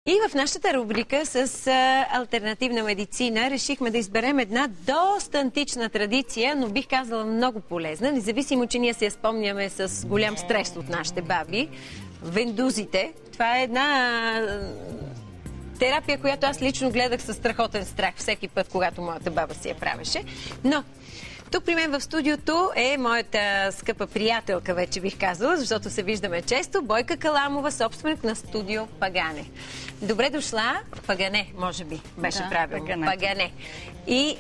И в нашата рубрика с алтернативна медицина решихме да изберем една доста антична традиция, но бих казала много полезна, независимо, че ние се я спомняме с голям стрес от нашите баби. Вендузите. Това е една терапия, която аз лично гледах със страхотен страх всеки път, когато моята баба си я правеше. Но тук при мен в студиото е моята скъпа приятелка, вече бих казала, защото се виждаме често, Бойка Каламова, собственик на студио Пагане. Добре дошла. Пагане, може би, беше правилно. Пагане. И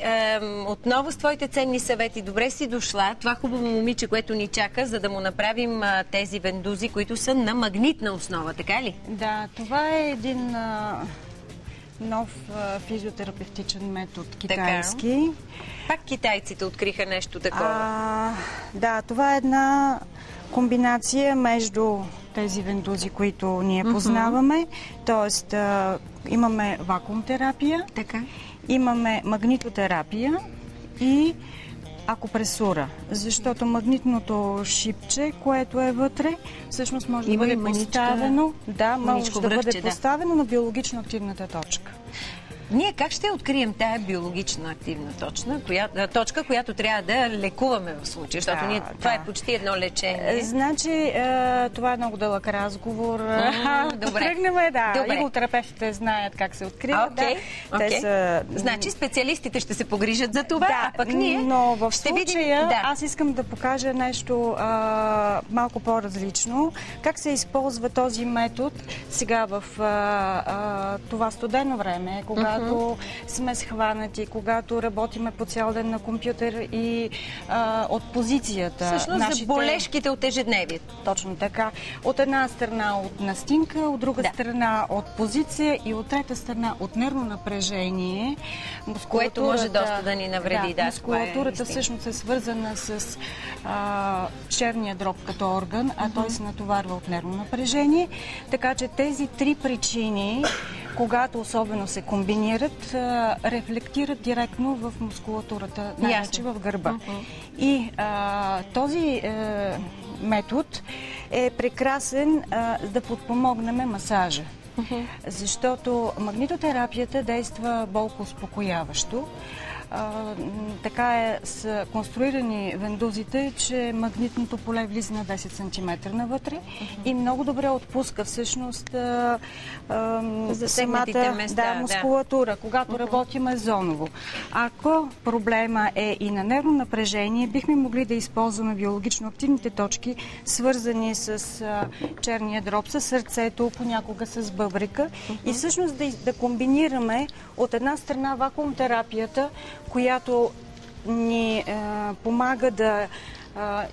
отново с твоите ценни съвети. Добре си дошла. Това хубаво момиче, което ни чака, за да му направим тези вендузи, които са на магнитна основа, така ли? Да, това е един нов физиотерапевтичен метод, китайски. Пак китайците откриха нещо такова. Да, това е една комбинация между тези вендузи, които ние познаваме. Тоест, имаме вакуум терапия, имаме магнитотерапия и акупресура. Защото магнитното шипче, което е вътре, всъщност може да бъде поставено, поставено на биологично активната точка. Ние как ще открием тая биологично активна точка, която трябва да лекуваме в случая? Защото това е почти едно лечение. Значи, това е много дълъг разговор. Добре. Иготерапевтите знаят как се откриват. Значи специалистите ще се погрижат за това, а пък ние но в случая аз искам да покажа нещо малко по-различно. Как се използва този метод сега в това студено време, когато сме схванати, когато работиме по цял ден на компютър и от позицията. Всъщност за болешките от ежедневието. Точно така. От една страна от настинка, от друга страна от позиция и от трета страна от нервно напрежение. Което може доста да ни навреди. Мускулатурата всъщност е свързана с черния дроб като орган, а той се натоварва от нервно напрежение. Така че тези три причини, когато особено се комбинират, рефлектират директно в мускулатурата, най-вече в гърба. И този метод е прекрасен да подпомогнем масажа. Защото магнитотерапията действа болкоуспокояващо. Така са конструирани вендузите, че магнитното поле влиза на 10 см навътре и много добре отпуска всъщност самата мускулатура, когато работиме зоново. Ако проблема е и на нервно напрежение, бихме могли да използваме биологично активните точки, свързани с черния дроб, с сърцето, понякога с бъбрика и всъщност да комбинираме от една страна вакуум терапията, която ни помага да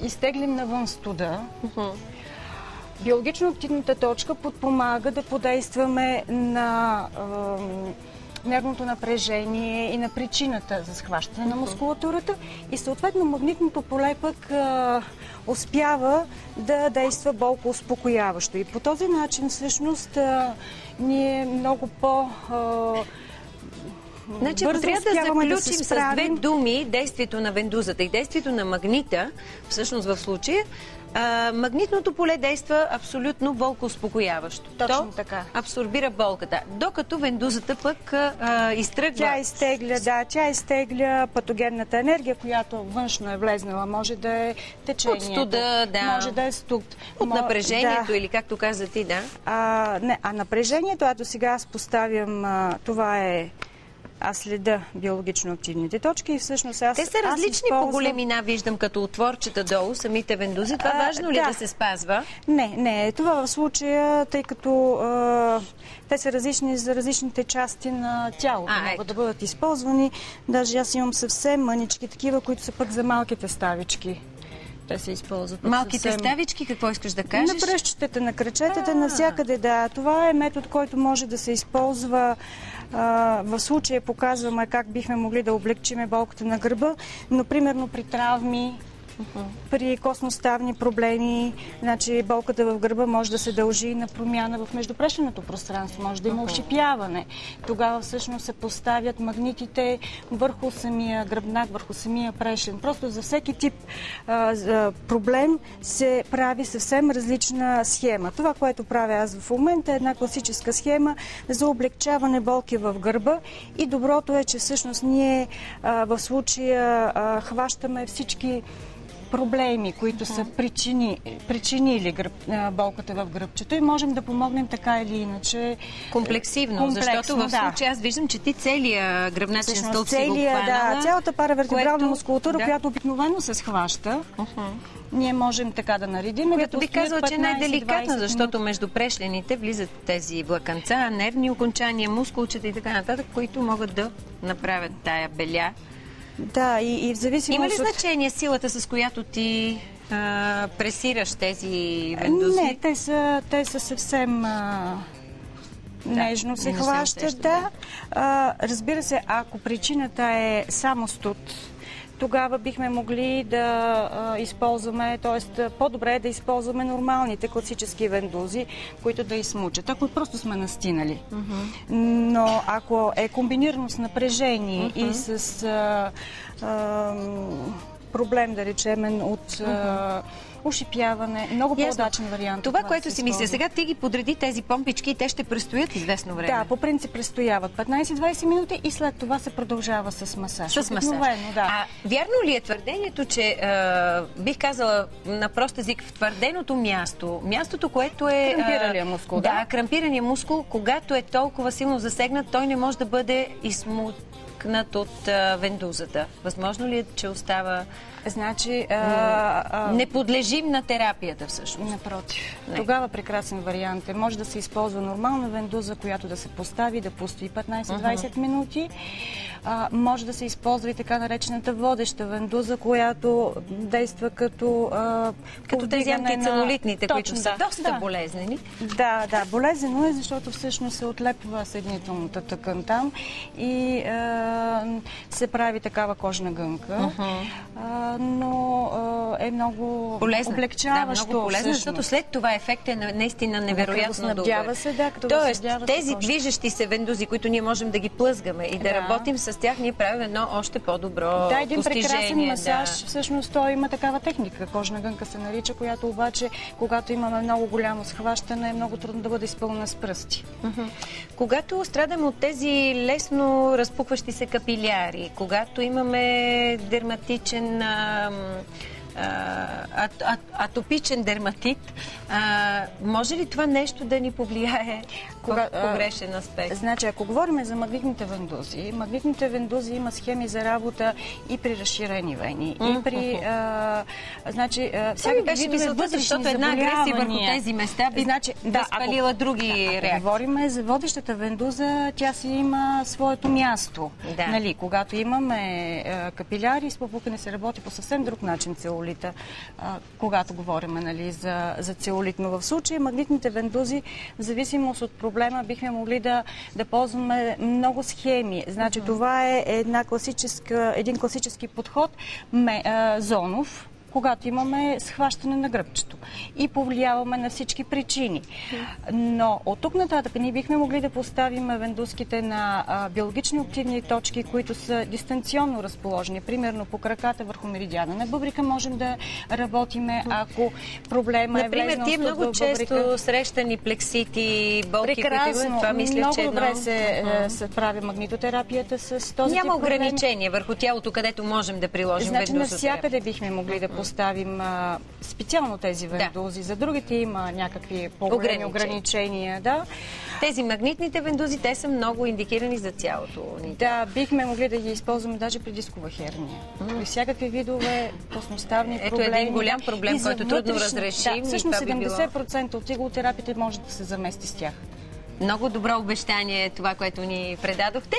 изтеглим навън студа. Биологично активната точка подпомага да подействаме на нервното напрежение и на причината за схващане на мускулатурата и съответно магнитното поле пък успява да действа болкоуспокояващо. И по този начин всъщност ние много Значи, ако трябва да заключим с две думи действието на вендузата и действието на магнита, всъщност в случая, магнитното поле действа абсолютно болкоуспокояващо. Точно така. Абсорбира болката. Докато вендузата пък изтръгва. Тя изтегля патогенната енергия, която външно е влезнала. Може да е течението. От студа, може да е студ. От напрежението или както каза ти, напрежението, ето сега аз поставям, това е... Аз следа биологично активните точки и всъщност те са различни по големина, виждам, като отворчета долу, самите вендузи. Това важно ли да се спазва? Не. Това в случая, тъй като те са различни за различните части на тялото. Могат да бъдат използвани. Даже аз имам съвсем мънички такива, които са пък за малките ставички. Те се използват. Малките ставички, какво искаш да кажеш? На пръстчетата, на крачетата, навсякъде, Това е метод, който може да се използва. В случая показваме как бихме могли да облегчиме болката на гърба, но примерно при травми, При костноставни проблеми, значи болката в гърба може да се дължи на промяна в междупрешеното пространство, може да има ушипяване. Тогава всъщност се поставят магнитите върху самия гръбнак, върху самия прешен. Просто за всеки тип проблем се прави съвсем различна схема. Това, което правя аз в момента, е една класическа схема за облегчаване болки в гърба, и доброто е, че всъщност ние в случая хващаме всички проблеми, които са причинили болката в гръбчето, и можем да помогнем така или иначе. Комплексно, защото в случая аз виждам, че ти целият гръбначен стълб си го хванала. Цялата паравертебрална мускулатура, която обикновено се схваща, ние можем така да наредим. Която би казала, че е най-деликатна, защото между прешлените влизат тези влакънца, нервни окончания, мускулчета и така нататък, които могат да направят тая беля. Да, и в зависимост. Има ли значение силата, с която ти пресираш тези вендузи? Не, те са съвсем нежно се хващат. Да. Разбира се, ако причината е само студ, тогава бихме могли да използваме, т.е. по-добре е да използваме нормалните класически вендузи, които да измучат, ако просто сме настинали. Но ако е комбинирано с напрежение и с проблем, да речем, от ушипяване, много по-удачен вариант. Това, което си мисля, сега ти ги подреди тези помпички и те ще престоят известно време. Да, по принцип престояват 15-20 минути и след това се продължава с масаж. С масаж. Да. Вярно ли е твърдението, че бих казала на прост език, в твърденото мястото, което е... Крампирания мускул, да, крампирания мускул, когато е толкова силно засегнат, той не може да бъде измукнат от вендузата. Възможно ли е, че остава... Значи, не подлежим на терапията всъщност. Напротив. Тогава прекрасен вариант е. Може да се използва нормална вендуза, която да се постави, да постои 15-20 минути. Може да се използва и така наречената водеща вендуза, която действа като тези антицелулитните, които са доста болезнени. Да, болезнено е, защото всъщност се отлепва съединителната тъкан там и се прави такава кожна гънка. Но е много облегчаващо. Да, много полезно, защото след това ефектът е наистина невероятно добър. Тоест, тези движещи се вендузи, които ние можем да ги плъзгаме и да работим с тях, ние правим едно още по-добро постижение. Да, един прекрасен масаж. Всъщност той има такава техника. Кожна гънка се нарича, която обаче, когато имаме много голямо схващане, е много трудно да бъде изпълнена с пръсти. Когато страдаме от тези лесно разпукващи се капиляри, когато имаме дерматичен атопичен дерматит, може ли това нещо да ни повлияе по грешен аспект? Значи, ако говорим за магнитните вендузи има схеми за работа и при разширени вени, и при всякакви видове вътрешни защото една агресия върху тези места би възпалила други реакции. Ако говорим за водещата вендуза, тя си има своето място. Нали, когато имаме капиляри, с попукане се работи по съвсем друг начин целулита, когато говорим, нали, за целулит. Но в случая магнитните вендузи, в зависимост от проблема, бихме могли да ползваме много схеми. Значи това е един класически подход, зонов, когато имаме схващане на гръбчето и повлияваме на всички причини. Но от тук нататък ние бихме могли да поставим вендузките на биологични активни точки, които са дистанционно разположени. Примерно по краката върху меридиана на бъбрика можем да работиме, ако проблема е влезнал. Например, ти много често срещани плексити, болки, прекрасно, които това мисля, че много добре се прави магнитотерапията с този Няма ограничение върху тялото, където можем да приложим вендузата. Значи навсякъде бихме могли да поставим специално тези вендузи. За другите има някакви по-големи ограничения. Да. Тези магнитните вендузи, те са много индикирани за цялото ни. Да, бихме могли да ги използваме даже при дискова херния. При всякакви видове костноставни проблеми. Ето един голям проблем, който трудно разрешим. Да, всъщност 70% от иглотерапията може да се замести с тях. Много добро обещание е това, което ни предадохте.